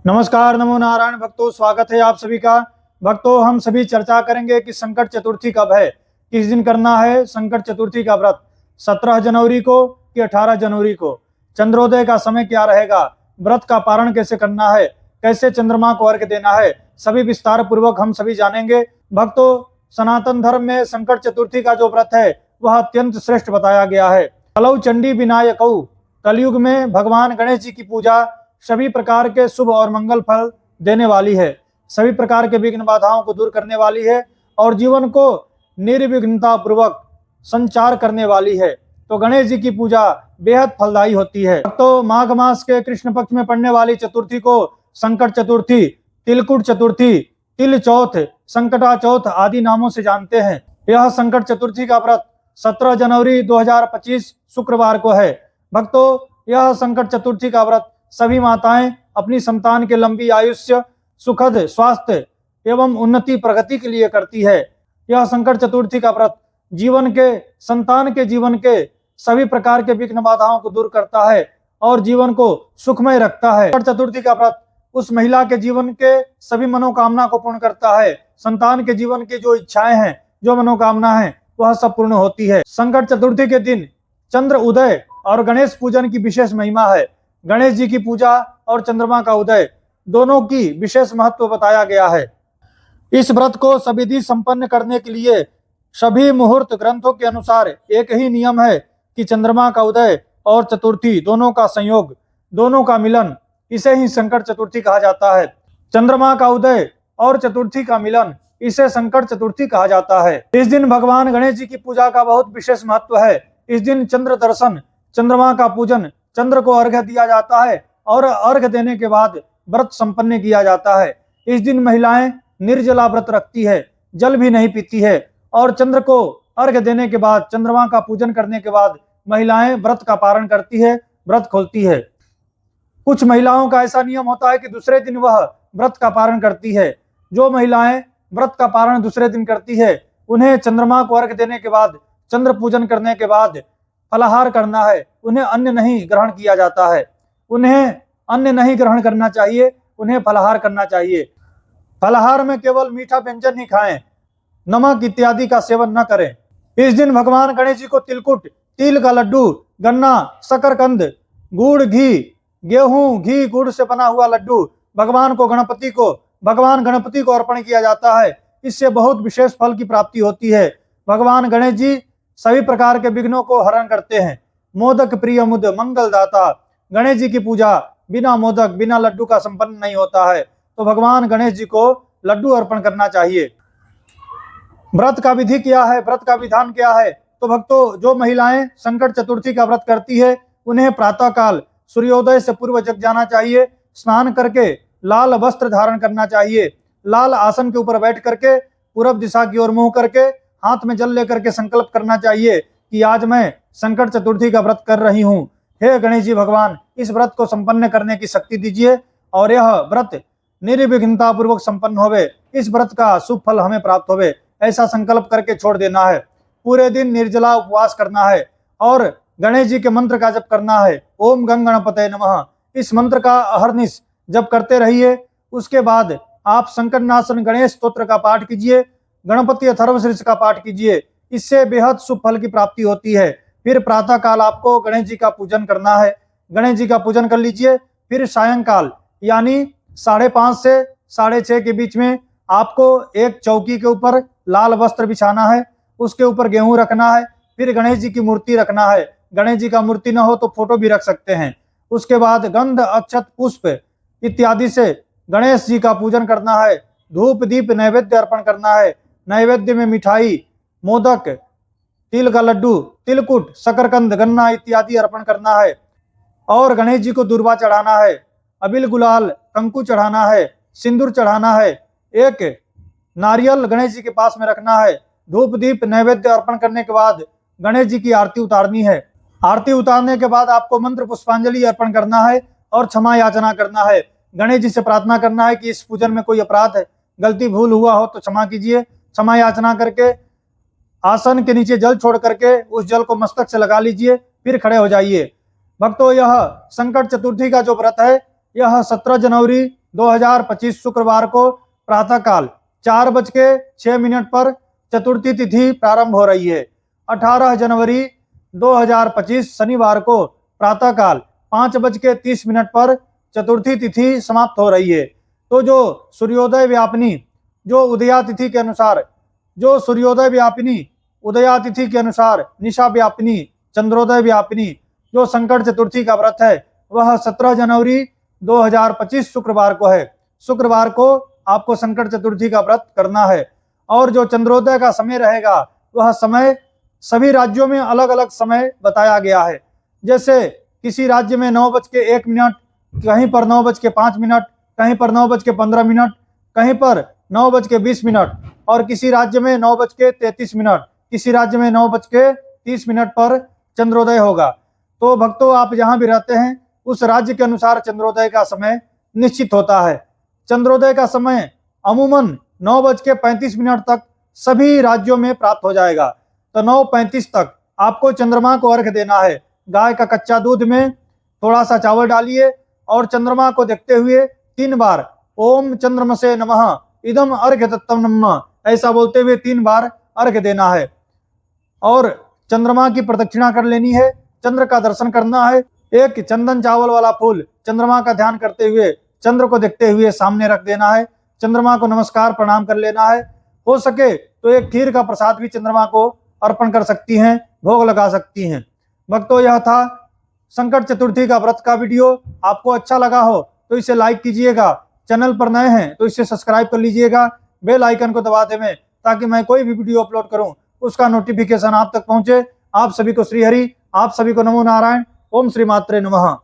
नमस्कार, नमो नारायण भक्तों, स्वागत है आप सभी का। भक्तों, हम सभी चर्चा करेंगे कि संकट चतुर्थी कब है, किस दिन करना है संकट चतुर्थी का व्रत। 17 जनवरी को कि 18 जनवरी को, चंद्रोदय का समय क्या रहेगा, व्रत का पारण कैसे करना है, कैसे चंद्रमा को अर्घ्य देना है, सभी विस्तार पूर्वक हम सभी जानेंगे। भक्तों, सनातन धर्म में संकट चतुर्थी का जो व्रत है वह अत्यंत श्रेष्ठ बताया गया है। कलौ चंडी विनायकौ, कलयुग में भगवान गणेश जी की पूजा सभी प्रकार के शुभ और मंगल फल देने वाली है, सभी प्रकार के विघ्न बाधाओं को दूर करने वाली है और जीवन को निर्विघ्नता पूर्वक संचार करने वाली है। तो गणेश जी की पूजा बेहद फलदायी होती है। तो माघ मास के कृष्ण पक्ष में पड़ने वाली चतुर्थी को संकट चतुर्थी, तिलकुट चतुर्थी, तिल चौथ, संकटा चौथ आदि नामों से जानते हैं। यह संकट चतुर्थी का व्रत 17 जनवरी 2025 शुक्रवार को है। भक्तों, यह संकट चतुर्थी का व्रत सभी माताएं अपनी संतान के लंबी आयुष्य, सुखद स्वास्थ्य एवं उन्नति प्रगति के लिए करती है। यह संकट चतुर्थी का व्रत संतान के जीवन के सभी प्रकार के विघ्न बाधाओं को दूर करता है और जीवन को सुखमय रखता है। संकट चतुर्थी का व्रत उस महिला के जीवन के सभी मनोकामना को पूर्ण करता है। संतान के जीवन की जो इच्छाएं हैं, जो मनोकामना है, वह सब पूर्ण होती है। संकट चतुर्थी के दिन चंद्र उदय और गणेश पूजन की विशेष महिमा है। गणेश जी की पूजा और चंद्रमा का उदय दोनों की विशेष महत्व बताया गया है। इस व्रत को सविधि संपन्न करने के लिए सभी मुहूर्त ग्रंथों के अनुसार एक ही नियम है कि चंद्रमा का उदय और चतुर्थी दोनों का संयोग, दोनों का मिलन, इसे ही संकट चतुर्थी कहा जाता है। चंद्रमा का उदय और चतुर्थी का मिलन, इसे संकट चतुर्थी कहा जाता है। इस दिन भगवान गणेश जी की पूजा का बहुत विशेष महत्व है। इस दिन चंद्र दर्शन, चंद्रमा का पूजन, चंद्र को अर्घ्य दिया जाता है और अर्घ्य देने के बाद व्रत संपन्न किया जाता है। इस दिन महिलाएं निर्जला व्रत रखती है, जल भी नहीं पीती है और चंद्र को अर्घ्य देने के बाद, चंद्रमा का पूजन करने के बाद महिलाएं व्रत का पारण करती है, व्रत खोलती है। कुछ महिलाओं का ऐसा नियम होता है कि दूसरे दिन वह व्रत का पारण करती है। जो महिलाएं व्रत का पारण दूसरे दिन करती है, उन्हें चंद्रमा को अर्घ्य देने के बाद, चंद्र पूजन करने के बाद फलाहार करना है। उन्हें अन्न नहीं ग्रहण किया जाता है, उन्हें अन्न नहीं ग्रहण करना चाहिए, उन्हें फलाहार करना चाहिए। फलाहार में केवल मीठा व्यंजन ही खाएं, नमक इत्यादि का सेवन न करें। इस दिन भगवान गणेश जी को तिलकुट, तिल का लड्डू, गन्ना, शकरकंद, गुड़, घी, गेहूं, घी, गुड़ से बना हुआ लड्डू भगवान गणपति को अर्पण किया जाता है। इससे बहुत विशेष फल की प्राप्ति होती है। भगवान गणेश जी सभी प्रकार के विघ्नों को हरण करते हैं। मोदक प्रिय मुद मंगल दाता, गणेश जी की पूजा बिना मोदक, बिना लड्डू का संपन्न नहीं होता है। तो भगवान गणेश जी को लड्डू अर्पण करना चाहिए। व्रत का विधि क्या है, व्रत का विधान क्या है? तो भक्तों, जो महिलाएं संकट चतुर्थी का व्रत करती है, उन्हें प्रातः काल सूर्योदय से पूर्व जग जाना चाहिए। स्नान करके लाल वस्त्र धारण करना चाहिए। लाल आसन के ऊपर बैठ करके पूर्व दिशा की ओर मुंह करके हाथ में जल लेकर के संकल्प करना चाहिए कि आज मैं संकट चतुर्थी का व्रत कर रही हूँ। हे गणेश जी भगवान, इस व्रत को संपन्न करने की शक्ति दीजिए और यह व्रत निर्विघ्नता पूर्वक संपन्न होवे, इस व्रत का शुभ फल हमें प्राप्त होवे, ऐसा संकल्प करके छोड़ देना है। पूरे दिन निर्जला उपवास करना है और गणेश जी के मंत्र का जप करना है। ओम गंग गणपतये नमः, इस मंत्र का अहर्निश जप करते रहिए। उसके बाद आप संकटनाशन गणेश स्तोत्र का पाठ कीजिए, गणपति अथर्वशीर्ष का पाठ कीजिए। इससे बेहद शुभ फल की प्राप्ति होती है। फिर प्रातः काल आपको गणेश जी का पूजन करना है। गणेश जी का पूजन कर लीजिए। फिर सायंकाल यानी 5:30 से 6:30 के बीच में आपको एक चौकी के ऊपर लाल वस्त्र बिछाना है, उसके ऊपर गेहूं रखना है, फिर गणेश जी की मूर्ति रखना है। गणेश जी का मूर्ति न हो तो फोटो भी रख सकते हैं। उसके बाद गंध, अक्षत, पुष्प इत्यादि से गणेश जी का पूजन करना है। धूप दीप नैवेद्य अर्पण करना है। नैवेद्य में मिठाई, मोदक, तिल का लड्डू, तिलकुट, शकरकंद, गन्ना इत्यादि अर्पण करना है और गणेश जी को दूर्वा चढ़ाना है, अबिल गुलाल कंकु चढ़ाना है, सिंदूर चढ़ाना है, एक नारियल गणेश जी के पास में रखना है। धूप दीप नैवेद्य अर्पण करने के बाद गणेश जी की आरती उतारनी है। आरती उतारने के बाद आपको मंत्र पुष्पांजलि अर्पण करना है और क्षमा याचना करना है। गणेश जी से प्रार्थना करना है कि इस पूजन में कोई अपराध है, गलती भूल हुआ हो तो क्षमा कीजिए। क्षमा याचना करके आसन के नीचे जल छोड़ करके उस जल को मस्तक से लगा लीजिए, फिर खड़े हो जाइए। भक्तों, यह संकट चतुर्थी का जो व्रत है, यह 17 जनवरी 2025 शुक्रवार को प्रातःकाल 4:06 पर चतुर्थी तिथि प्रारंभ हो रही है। 18 जनवरी 2025 शनिवार को प्रातःकाल 5:30 पर चतुर्थी तिथि समाप्त हो रही है। तो जो सूर्योदय व्यापिनी उदया तिथि के अनुसार निशा व्यापिनी चंद्रोदय व्यापिनी जो संकट चतुर्थी का व्रत है वह 17 जनवरी 2025 शुक्रवार को है। शुक्रवार को आपको संकट चतुर्थी का व्रत करना है। और जो चंद्रोदय का समय रहेगा वह समय सभी राज्यों में अलग अलग समय बताया गया है। जैसे किसी राज्य में 9:01, कहीं पर 9:05, कहीं पर 9:15, कहीं पर 9:20 और किसी राज्य में 9:33, किसी राज्य में 9:30 पर चंद्रोदय होगा। तो भक्तों, आप जहां भी रहते हैं उस राज्य के अनुसार चंद्रोदय का समय निश्चित होता है। चंद्रोदय का समय अमूमन 9:35 तक सभी राज्यों में प्राप्त हो जाएगा। तो 9:35 तक आपको चंद्रमा को अर्घ्य देना है। गाय का कच्चा दूध में थोड़ा सा चावल डालिए और चंद्रमा को देखते हुए 3 बार ओम चंद्रमसे नमः इदम अर्घ्य तत्तम नमः ऐसा बोलते हुए 3 बार अर्घ्य देना है। और चंद्रमा की प्रदक्षिणा कर लेनी है, चंद्र का दर्शन करना है। एक चंदन चावल वाला फूल चंद्रमा का ध्यान करते हुए चंद्र को देखते हुए सामने रख देना है। चंद्रमा को नमस्कार प्रणाम कर लेना है। हो सके तो एक खीर का प्रसाद भी चंद्रमा को अर्पण कर सकती हैं, भोग लगा सकती हैं। भक्तों, यह था संकट चतुर्थी का व्रत का वीडियो। आपको अच्छा लगा हो तो इसे लाइक कीजिएगा। चैनल पर नए हैं तो इसे सब्सक्राइब कर लीजिएगा। बेल आइकन को दबा दें ताकि मैं कोई भी वीडियो अपलोड करूं उसका नोटिफिकेशन आप तक पहुंचे। आप सभी को श्री हरि, आप सभी को नमो नारायण। ओम श्री मात्रे नमः।